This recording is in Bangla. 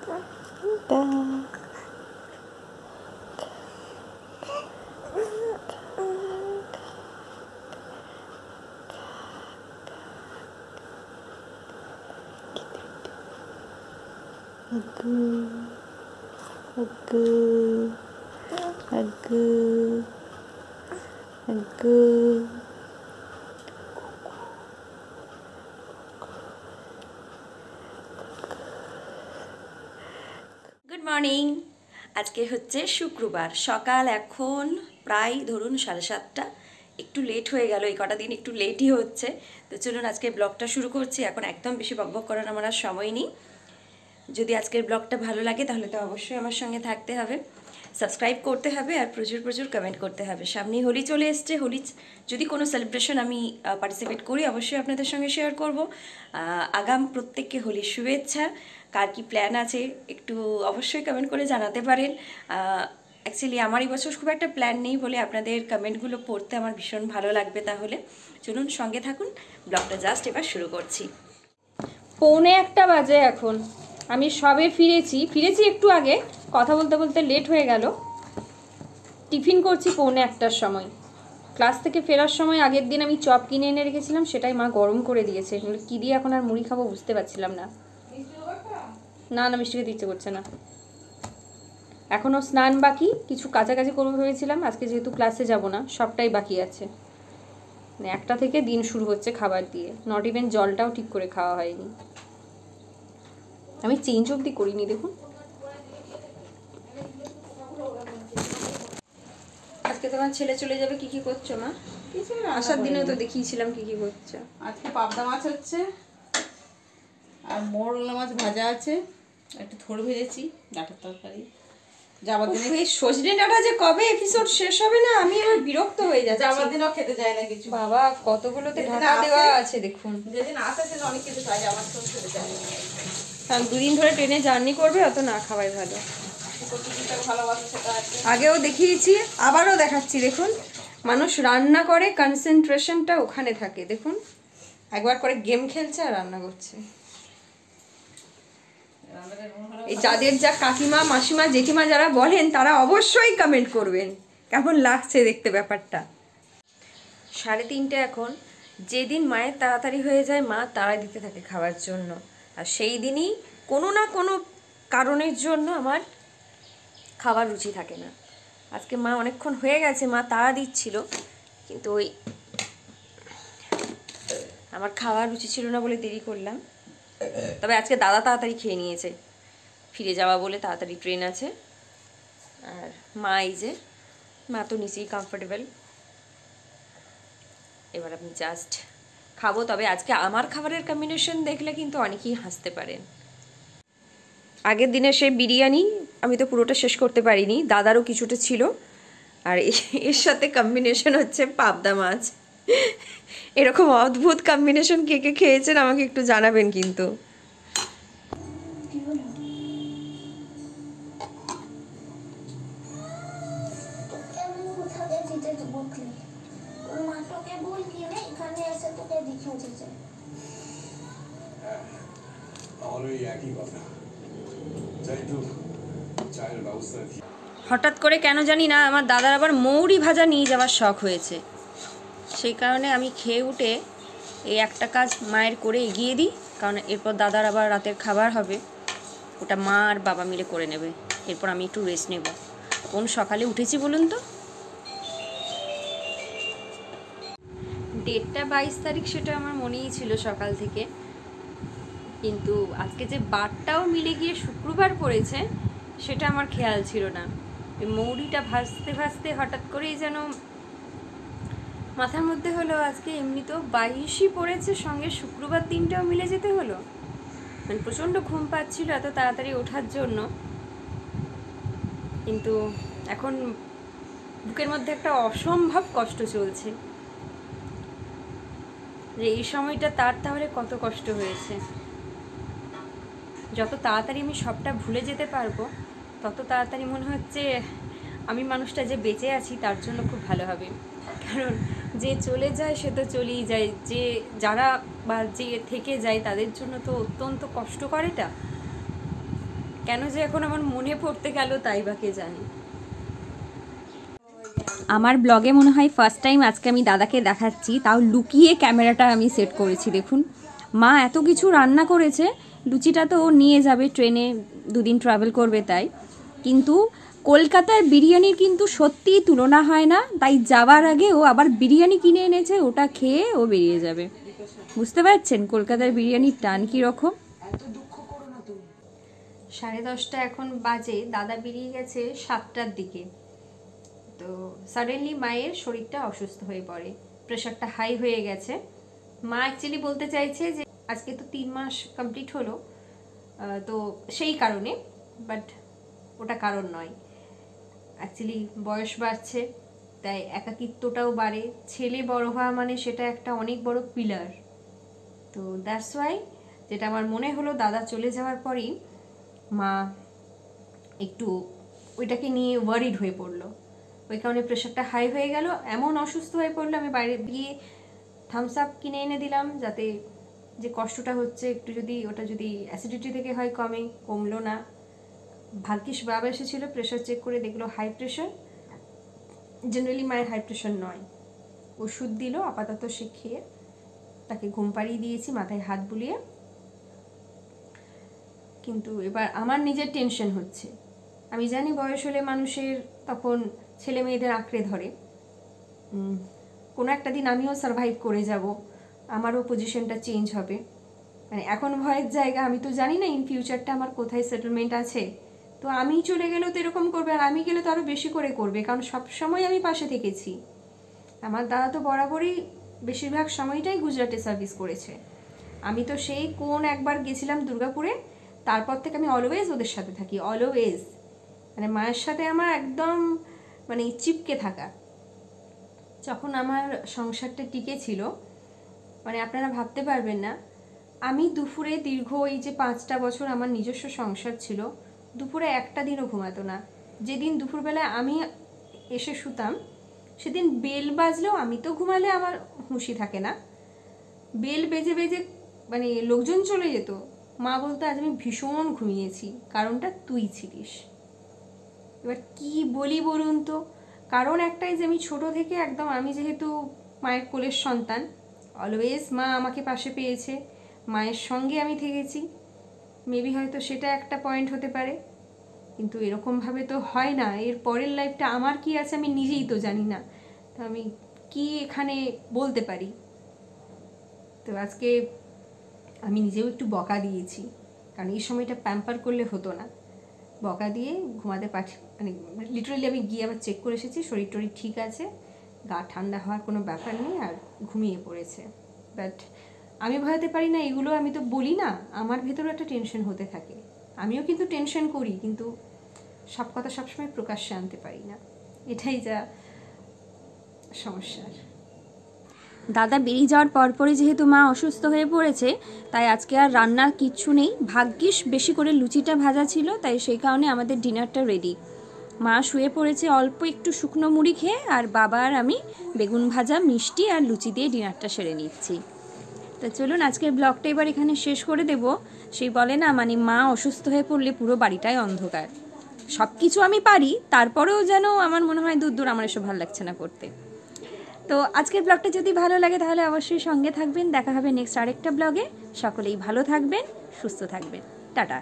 Good morning. আজকে হচ্ছে শুক্রবার, সকাল এখন প্রায় ধরুন 7:30। একটু লেট হয়ে গেল, এই কটা দিন একটু লেটই হচ্ছে। তো চলুন আজকে ব্লগটা শুরু করছি। এখন একদম বেশি বকবক করার আমার আর সময় নেই। যদি আজকের ব্লগটা ভালো লাগে তাহলে তো অবশ্যই আমার সঙ্গে থাকতে হবে, সাবস্ক্রাইব করতে হবে আর প্রচুর প্রচুর কমেন্ট করতে হবে। সামনেই হোলি চলে এসছে। হোলি যদি কোনো সেলিব্রেশন আমি পার্টিসিপেট করি অবশ্যই আপনাদের সঙ্গে শেয়ার করব। আগাম প্রত্যেককে হোলির শুভেচ্ছা। কার কী প্ল্যান আছে একটু অবশ্যই কমেন্ট করে জানাতে পারেন। অ্যাকচুয়ালি আমার এই বছর খুব একটা প্ল্যান নেই বলে আপনাদের কমেন্টগুলো পড়তে আমার ভীষণ ভালো লাগবে। তাহলে চলুন সঙ্গে থাকুন, ব্লগটা জাস্ট এবার শুরু করছি। 1:45 বাজে এখন। আমি সবে ফিরেছি একটু আগে, কথা বলতে বলতে লেট হয়ে গেল। টিফিন করছি 1:45টার সময়। ক্লাস থেকে ফেরার সময় আগের দিন আমি চপ কিনে এনে রেখেছিলাম, সেটাই মা গরম করে দিয়েছে। কী দিয়ে এখন আর মুড়ি খাবো বুঝতে পারছিলাম না। না মিষ্টি খেতে ইচ্ছে করছে না। এখনও স্নান বাকি, কিছু কাছাকাছি করবো ভেবেছিলাম। আজকে যেহেতু ক্লাসে যাব না, সবটাই বাকি আছে। 1টা থেকে দিন শুরু হচ্ছে খাবার দিয়ে। নট ইভেন জলটাও ঠিক করে খাওয়া হয়নি। আমি চেঞ্জ অবধি করিনি, দেখুন। আজকে তোমার ছেলে চলে যাবে, কি কি করছো মা? আসার দিনেও তো দেখিয়েছিলাম কি কি করছো। আজকে পাবদা মাছ হচ্ছে আর মোরলা মাছ ভাজা আছে, একটু থোড় ভেজেছি, ডাঁটার তরকারি। যাবার দিনে এই সজনে ডাঁটা যে কবে এপিসোড শেষ হবে না, আমি আর বিরক্ত হয়ে যাচ্ছি। যাবার দিনও খেতে যায় না কিছু। বাবা কতগুলোতে ঢাকা দেওয়া আছে দেখুন। যেদিন আসে সেদিন অনেক কিছু খাই, যাবার তো খেতে যায় না। কারণ 2 দিন ধরে ট্রেনে জার্নি করবে, অত না খাওয়াই ভালো। ভালোবাসা সেটা আছে। আগেও দেখিয়েছি, আবারও দেখাচ্ছি। দেখুন, মানুষ রান্না করে, কনসেন্ট্রেশনটা ওখানে থাকে। দেখুন, একবার করে গেম খেলছে আর রান্না করছে। এই যাদের যা কাকিমা, মাসিমা, জেঠিমা যারা বলেন তারা অবশ্যই কমেন্ট করবেন কেমন লাগছে দেখতে ব্যাপারটা। 3:30 এখন। যেদিন মায়ের তাড়াতাড়ি হয়ে যায় মা তাড়াই দিতে থাকে খাওয়ার জন্য, আর সেই দিনই কোনো না কোনো কারণের জন্য আমার খাবার রুচি থাকে না। আজকে মা অনেকক্ষণ হয়ে গেছে, মা তাড়া দিচ্ছিল, কিন্তু ওই আমার খাওয়ার রুচি ছিল না বলে দেরি করলাম। তবে আজকে দাদা তাড়াতাড়ি খেয়ে নিয়েছে, ফিরে যাওয়া বলে তাড়াতাড়ি ট্রেন আছে। আর মা এই যে, মা তো নিচেই কমফোর্টেবল। এবার আমি জাস্ট খাবো। তবে আজকে আমার খাবারের কম্বিনেশন দেখলে কিন্তু অনেকেই হাসতে পারেন। আগের দিনে সেই বিরিয়ানি আমি তো পুরোটা শেষ করতে পারিনি, দাদারও কিছুটা ছিল। আর এর সাথে কম্বিনেশন হচ্ছে পাবদা মাছ। এরকম অদ্ভুত কম্বিনেশন কে কে খেয়েছেন আমাকে একটু জানাবেন কিন্তু। হঠাৎ করে কেন জানি না আমার দাদার আবার মৌরি ভাজা নিয়ে যাওয়ার শখ হয়েছে। সেই কারণে আমি খেয়ে উঠে এই একটা কাজ মায়ের করে এগিয়ে দিই, কারণ এরপর দাদার আবার রাতের খাবার হবে, ওটা মা আর বাবা মিলে করে নেবে। এরপর আমি একটু রেস্ট নেব। কোন সকালে উঠেছি বলুন তো? ডেটটা 22 তারিখ, সেটা আমার মনেই ছিল সকাল থেকে, কিন্তু আজকে যে বারটাও মিলে গিয়ে শুক্রবার পড়েছে সেটা আমার খেয়াল ছিল না। এই মৌরিটা ভাজতে ভাজতে হঠাৎ করেই যেন মাথার মধ্যে হলো আজকে এমনি তো 22ই পড়েছে, সঙ্গে শুক্রবার দিনটাও মিলে যেতে হলো। মানে প্রচণ্ড ঘুম পাচ্ছিল এত তাড়াতাড়ি ওঠার জন্য, কিন্তু এখন বুকের মধ্যে একটা অসম্ভব কষ্ট চলছে যে এই সময়টা তার তাহলে কত কষ্ট হয়েছে। যত তাড়াতাড়ি আমি সবটা ভুলে যেতে পারবো তত তাড়াতাড়ি মনে হচ্ছে আমি মানুষটা যে বেঁচে আছি তার জন্য খুব ভালো হবে। কারণ যে চলে যায় সে তো চলেই যায়, যে যারা বা যে থেকে যায় তাদের জন্য তো অত্যন্ত কষ্টকর এটা। কেন যে এখন আমার মনে পড়তে গেল তাই বা কে জানে। আমার ব্লগে মনে হয় ফার্স্ট টাইম আজকে আমি দাদাকে দেখাচ্ছি, তাও লুকিয়ে ক্যামেরাটা আমি সেট করেছি। দেখুন মা এত কিছু রান্না করেছে। লুচিটা তো ও নিয়ে যাবে ট্রেনে, 2 দিন ট্রাভেল করবে তাই, কিন্তু কলকাতার বিরিয়ানির কিন্তু সত্যিই তুলনা হয় না। তাই যাওয়ার আগে ও আবার বিরিয়ানি কিনে এনেছে, ওটা খেয়ে ও বেরিয়ে যাবে। বুঝতে পারছেন কলকাতার বিরিয়ানির টান কীরকম। 10:30 এখন বাজে, দাদা বেরিয়ে গেছে 7টার দিকে। তো সাডেনলি মায়ের শরীরটা অসুস্থ হয়ে পড়ে, প্রেশারটা হাই হয়ে গেছে। মা অ্যাকচুয়ালি বলতে চাইছে যে আজকে তো 3 মাস কমপ্লিট হলো, তো সেই কারণে, বাট ওটা কারণ নয়। অ্যাকচুয়ালি বয়স বাড়ছে, তাই একাকিত্বটাও বাড়ে। ছেলে বড় হওয়া মানে সেটা একটা অনেক বড় পিলার। তো দ্যাটস ওয়াই যেটা আমার মনে হলো দাদা চলে যাওয়ার পরই মা একটু ওইটাকে নিয়ে ওয়ারিড হয়ে পড়লো। ওই কারণে প্রেশারটা হাই হয়ে গেল, এমন অসুস্থ হয়ে পড়লো। আমি বাইরে গিয়ে থামস আপ কিনে এনে দিলাম, যাতে যে কষ্টটা হচ্ছে একটু যদি ওটা যদি অ্যাসিডিটি থেকে হয় কমলো না। ভাগ্যিস বাবা এসেছিল, প্রেশার চেক করে দেখলো হাই প্রেশার। জেনারেলি মায়ের হাই প্রেশার নয়। ওষুধ দিল, আপাতত সে খেয়ে তাকে ঘুম পাড়িয়ে দিয়েছি মাথায় হাত বুলিয়ে। কিন্তু এবার আমার নিজের টেনশন হচ্ছে। আমি জানি বয়স হলে মানুষের তখন ছেলে মেয়েদের আঁকড়ে ধরে। কোনো একটা দিন আমিও সারভাইভ করে যাব, আমারও পজিশনটা চেঞ্জ হবে। মানে এখন ভয়ের জায়গা, আমি তো জানি না ইন ফিউচারটা আমার কোথায় সেটেলমেন্ট আছে। তো আমি চলে গেলেও তো এরকম করবে, আর আমি গেলে তো আরও বেশি করে করবে, কারণ সবসময় আমি পাশে থেকেছি। আমার দাদা তো বরাবরই বেশিরভাগ সময়টাই গুজরাটে সার্ভিস করেছে। আমি তো সেই কোন একবার গেছিলাম দুর্গাপুরে, তারপর থেকে আমি অলওয়েজ ওদের সাথে থাকি, অলওয়েজ। মানে মায়ের সাথে আমার একদম মানে চিপকে থাকা। যখন আমার সংসারটা টিকে ছিল, মানে আপনারা ভাবতে পারবেন না, আমি দুপুরে দীর্ঘ এই যে 5টা বছর আমার নিজস্ব সংসার ছিল, দুপুরে একটা দিনও ঘুমাতো না। যেদিন দুপুরবেলায় আমি এসে শুতাম, সেদিন বেল বাজলেও, আমি তো ঘুমালে আমার হুঁশি থাকে না, বেল বেজে বেজে মানে লোকজন চলে যেত, মা বলতো আজ আমি ভীষণ ঘুমিয়েছি, কারণটা তুই ছিলিস। এবার কি বলি বলুন তো, কারণ একটাই যে আমি ছোট থেকে একদম, আমি যেহেতু মায়ের কোলের সন্তান, অলওয়েজ মা আমাকে পাশে পেয়েছে, মায়ের সঙ্গে আমি থেকেছি। মেবি হয়তো সেটা একটা পয়েন্ট হতে পারে, কিন্তু এরকমভাবে তো হয় না। এর পরের লাইফটা আমার কি আছে আমি নিজেই তো জানি না, তো আমি কি এখানে বলতে পারি। তো আজকে আমি নিজেও একটু বকা দিয়েছি, কারণ এই সময়টা প্যাম্পার করলে হতো না। বকা দিয়ে ঘুমাতে মানে লিটারালি আমি গিয়ে আবার চেক করে এসেছি, শরীর টরীর ঠিক আছে, গা ঠান্ডা হওয়ার কোনো ব্যাপার নেই, আর ঘুমিয়ে পড়েছে। বাট আমি ভয়াতে পারি না, এগুলো আমি তো বলি না, আমার ভেতরে একটা টেনশন হতে থাকে। আমিও কিন্তু টেনশন করি, কিন্তু সব কথা সবসময় প্রকাশ্যে আনতে পারি না, এটাই যা সমস্যার। দাদা বেরিয়ে যাওয়ার পরপরই যেহেতু মা অসুস্থ হয়ে পড়েছে, তাই আজকে আর রান্নার কিচ্ছু নেই। ভাগ্যিস বেশি করে লুচিটা ভাজা ছিল, তাই সেই কারণে আমাদের ডিনারটা রেডি। মা শুয়ে পড়েছে অল্প একটু শুকনো মুড়ি খেয়ে, আর বাবা আর আমি বেগুন ভাজা, মিষ্টি আর লুচি দিয়ে ডিনারটা সেরে নিচ্ছি। তো চলুন আজকের ব্লগটা এবার এখানে শেষ করে দেব। সেই বলে না, মানে মা অসুস্থ হয়ে পড়লে পুরো বাড়িটাই অন্ধকার। সব কিছু আমি পারি, তারপরেও যেন আমার মনে হয় দূর আমার এসব ভালো লাগছে না করতে। তো আজকের ব্লগটা যদি ভালো লাগে তাহলে অবশ্যই সঙ্গে থাকবেন। দেখা হবে নেক্সট আরেকটা ব্লগে। সকলেই ভালো থাকবেন, সুস্থ থাকবেন। টাটা।